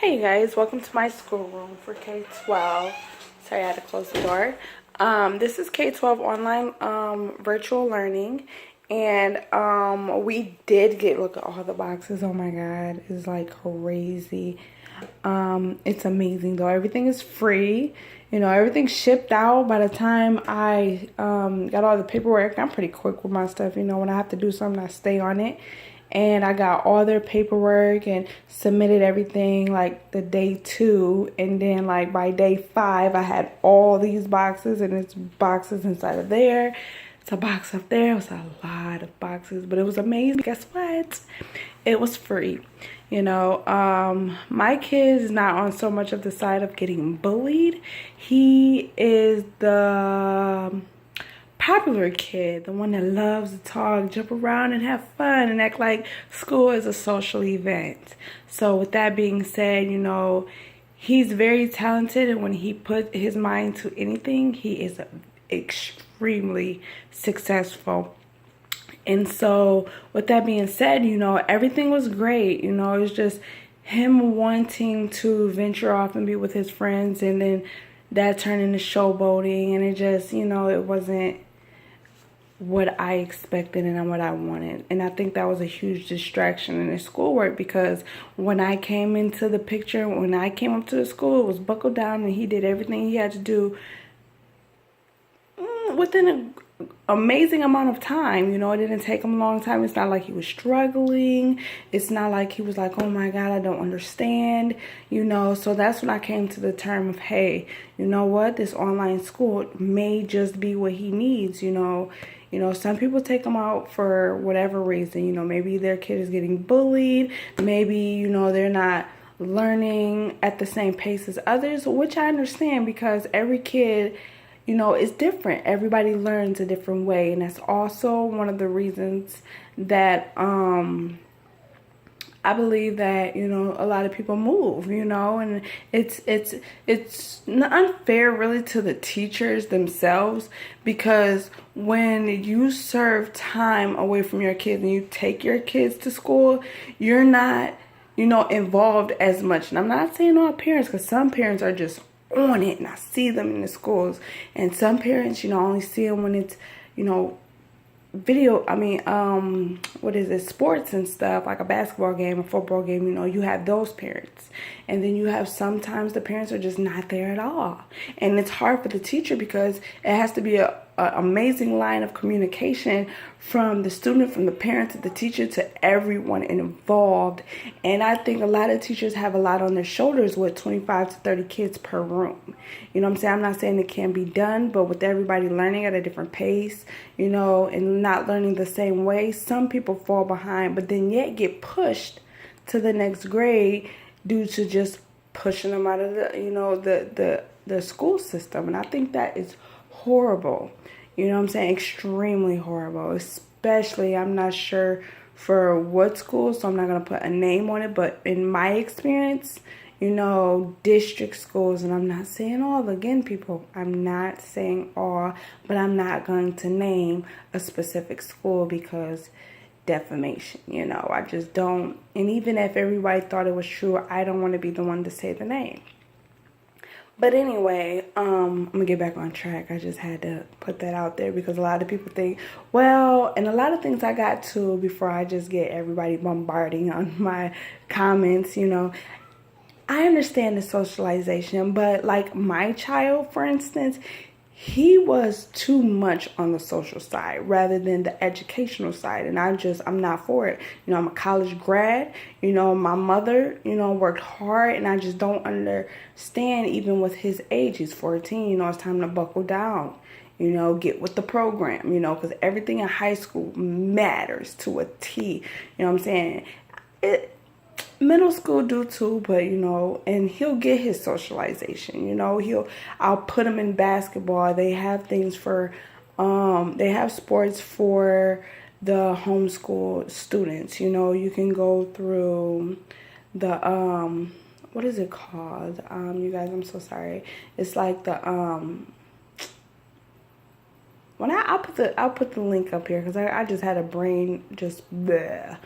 Hey guys, welcome to my schoolroom for K12. Sorry, I had to close the door. This is K12 online virtual learning, and we did get look at all the boxes. Oh my God, it's like crazy. It's amazing though. Everything is free. You know, everything's shipped out. By the time I got all the paperwork, I'm pretty quick with my stuff. You know, when I have to do something, I stay on it. And I got all their paperwork and submitted everything like the day 2. And then like by day 5, I had all these boxes, and it's boxes inside of there. It's a box up there. It was a lot of boxes, but it was amazing. Guess what? It was free. You know, my kid is not on so much of the side of getting bullied. He is the popular kid, the one that loves to talk, jump around and have fun and act like school is a social event. So with that being said, you know, he's very talented, and when he put his mind to anything, he is extremely successful. And so with that being said, you know, everything was great. You know, it was just him wanting to venture off and be with his friends, and then that turned into showboating, and it just, you know, it wasn't what I expected and what I wanted. And I think that was a huge distraction in his schoolwork, because when I came into the picture, when I came up to the school, it was buckled down, and he did everything he had to do within an amazing amount of time. You know, it didn't take him a long time. It's not like he was struggling. It's not like he was like, oh my God, I don't understand. You know, so that's when I came to the term of, hey, you know what, this online school may just be what he needs. You know, some people take them out for whatever reason. You know, maybe their kid is getting bullied. Maybe, you know, they're not learning at the same pace as others, which I understand, because every kid, you know, it's different. Everybody learns a different way. And that's also one of the reasons that I believe that, you know, a lot of people move, you know, and it's unfair really to the teachers themselves, because when you serve time away from your kids and you take your kids to school, you're not, you know, involved as much. And I'm not saying all parents, because some parents are just on it, and I see them in the schools, and some parents, you know, only see them when it's, you know, what is it, sports and stuff, like a basketball game, a football game. You know, you have those parents, and then you have sometimes the parents are just not there at all, and it's hard for the teacher, because it has to be a amazing line of communication from the student, from the parent to the teacher to everyone involved. And I think a lot of teachers have a lot on their shoulders with 25 to 30 kids per room. You know what I'm saying? I'm not saying it can't be done, but with everybody learning at a different pace, you know, and not learning the same way, some people fall behind, but then yet get pushed to the next grade due to just pushing them out of the, you know, the school system. And I think that is horrible. You know what I'm saying? Extremely horrible. Especially, I'm not sure for what school, so I'm not going to put a name on it. But in my experience, you know, district schools, and I'm not saying all, again, people, I'm not saying all, but I'm not going to name a specific school, because defamation, you know, I just don't. And even if everybody thought it was true, I don't want to be the one to say the name. But anyway, I'm going to get back on track. I just had to put that out there, because a lot of people think, well, and a lot of things I got to before I just get everybody bombarding on my comments, you know. I understand the socialization, but like my child, for instance, he was too much on the social side rather than the educational side. And I'm not for it. You know, I'm a college grad. You know, my mother, you know, worked hard, and I just don't understand, even with his age, he's 14, you know, it's time to buckle down. You know, get with the program, you know, because everything in high school matters to a T. You know what I'm saying? Middle school do too, but you know, and he'll get his socialization. You know, I'll put him in basketball. They have things for, they have sports for the homeschool students. You know, you can go through the what is it called? You guys, I'm so sorry. It's like the when I'll put the link up here, because I just had a brain just bleh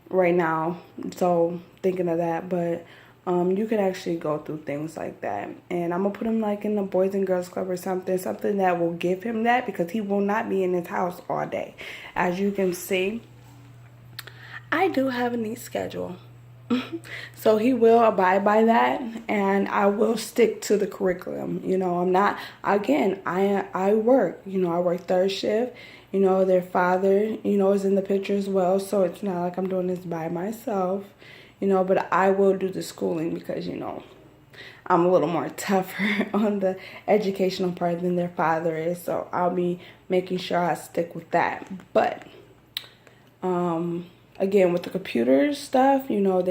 right now, so thinking of that. But You could actually go through things like that. And I'm going to put him like in the Boys and Girls Club or something that will give him that, because he will not be in his house all day. As you can see, I do have a neat schedule. So he will abide by that, and I will stick to the curriculum. You know, I'm not, again, I work, you know, I work third shift. You know, their father, you know, is in the picture as well. So it's not like I'm doing this by myself, you know, but I will do the schooling because, you know, I'm a little more tougher on the educational part than their father is. So I'll be making sure I stick with that. But, again, with the computer stuff, you know,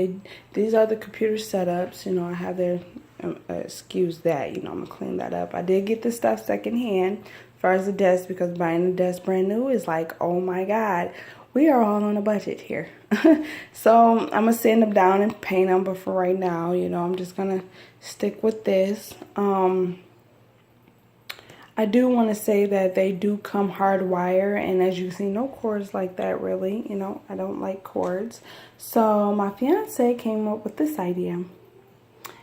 these are the computer setups. You know, I have their, excuse that, you know, I'm going to clean that up. I did get this stuff secondhand as far as the desk, because buying a desk brand new is like, oh my God, we are all on a budget here. So I'm going to sand them down and paint them, but for right now, you know, I'm just going to stick with this. I do want to say that they do come hardwired, and as you see, no cords like that really. You know, I don't like cords. So my fiance came up with this idea,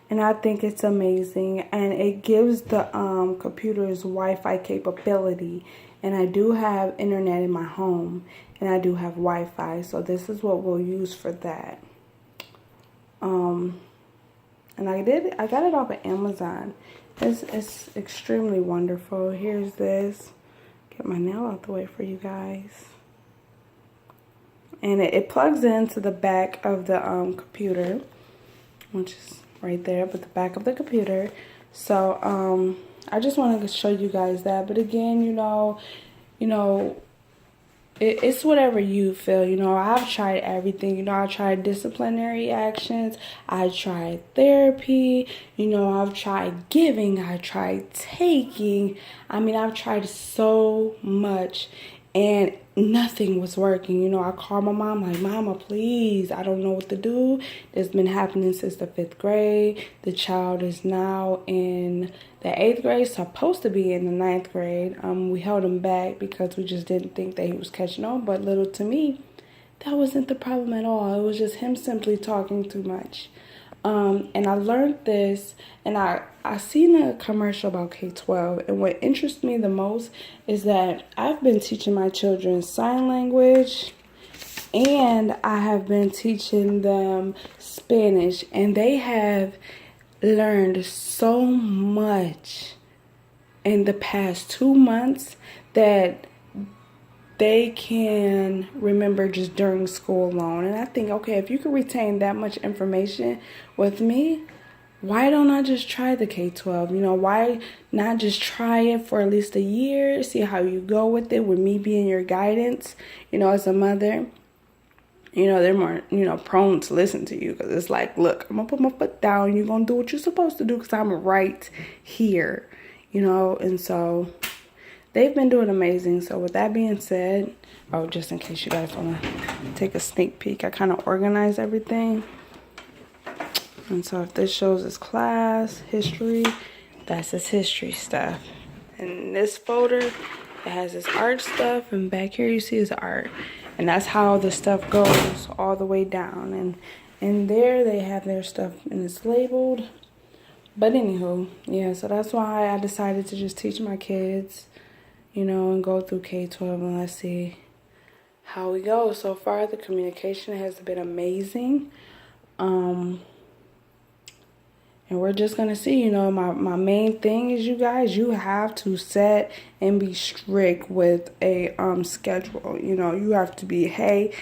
and I think it's amazing, and it gives the computer's Wi-Fi capability. And I do have internet in my home, and I do have Wi-Fi, so this is what we'll use for that. And I got it off of Amazon. It's extremely wonderful. Here's this. Get my nail out the way for you guys. And it plugs into the back of the computer, which is right there, but the back of the computer. So I just wanted to show you guys that. But again, you know, it's whatever you feel. You know, I've tried everything. You know, I tried disciplinary actions. I tried therapy. You know, I've tried giving. I tried taking. I mean, I've tried so much, and nothing was working. You know, I called my mom like, Mama, please, I don't know what to do. It's been happening since the 5th grade. The child is now in the 8th grade, supposed to be in the 9th grade. We held him back because we just didn't think that he was catching on. But little to me, that wasn't the problem at all. It was just him simply talking too much. And I learned this, and I seen a commercial about K12, and what interests me the most is that I've been teaching my children sign language, and I have been teaching them Spanish, and they have learned so much in the past 2 months that they can remember just during school alone. And I think, okay, if you can retain that much information with me, why don't I just try the K12? You know, why not just try it for at least a year, see how you go with it, with me being your guidance, you know, as a mother. You know, they're more, you know, prone to listen to you, because it's like, look, I'm going to put my foot down. You're going to do what you're supposed to do because I'm right here, you know. And so they've been doing amazing. So with that being said, oh, just in case you guys want to take a sneak peek, I kind of organize everything. And so if this shows his class, history, that's his history stuff. And this folder, it has his art stuff. And back here you see his art. And that's how the stuff goes all the way down. And in there they have their stuff, and it's labeled. But anywho, yeah, so that's why I decided to just teach my kids, you know, and go through K12, and let's see how we go. So far, the communication has been amazing. And we're just going to see, you know, my main thing is, you guys, you have to set and be strict with a schedule. You know, you have to be, hey,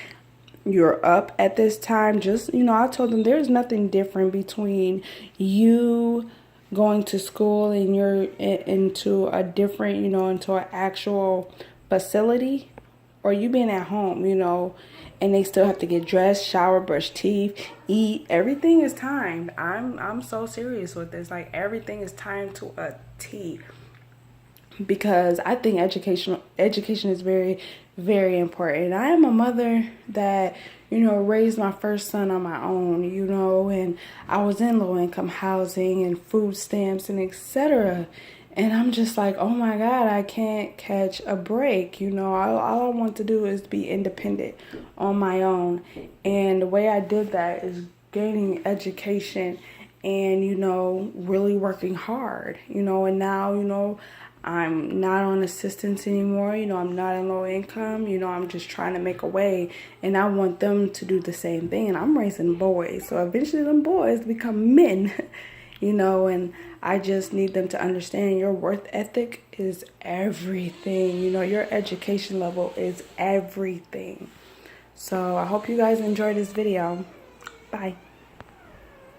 you're up at this time. Just, you know, I told them there's nothing different between you going to school and you're into a different, you know, into an actual facility, or you being at home, you know, and they still have to get dressed, shower, brush teeth, eat. Everything is timed. I'm so serious with this. Like, everything is timed to a T, because I think education is very, very important. I am a mother that, you know, raised my first son on my own, you know, and I was in low-income housing and food stamps and etc. And I'm just like, oh my God, I can't catch a break. You know, all I want to do is be independent on my own. And the way I did that is gaining education and, you know, really working hard, you know, and now, you know, I'm not on assistance anymore. You know, I'm not in low income. You know, I'm just trying to make a way, and I want them to do the same thing. And I'm raising boys, so eventually them boys become men, you know, and I just need them to understand your worth ethic is everything. You know, your education level is everything. So I hope you guys enjoyed this video. Bye.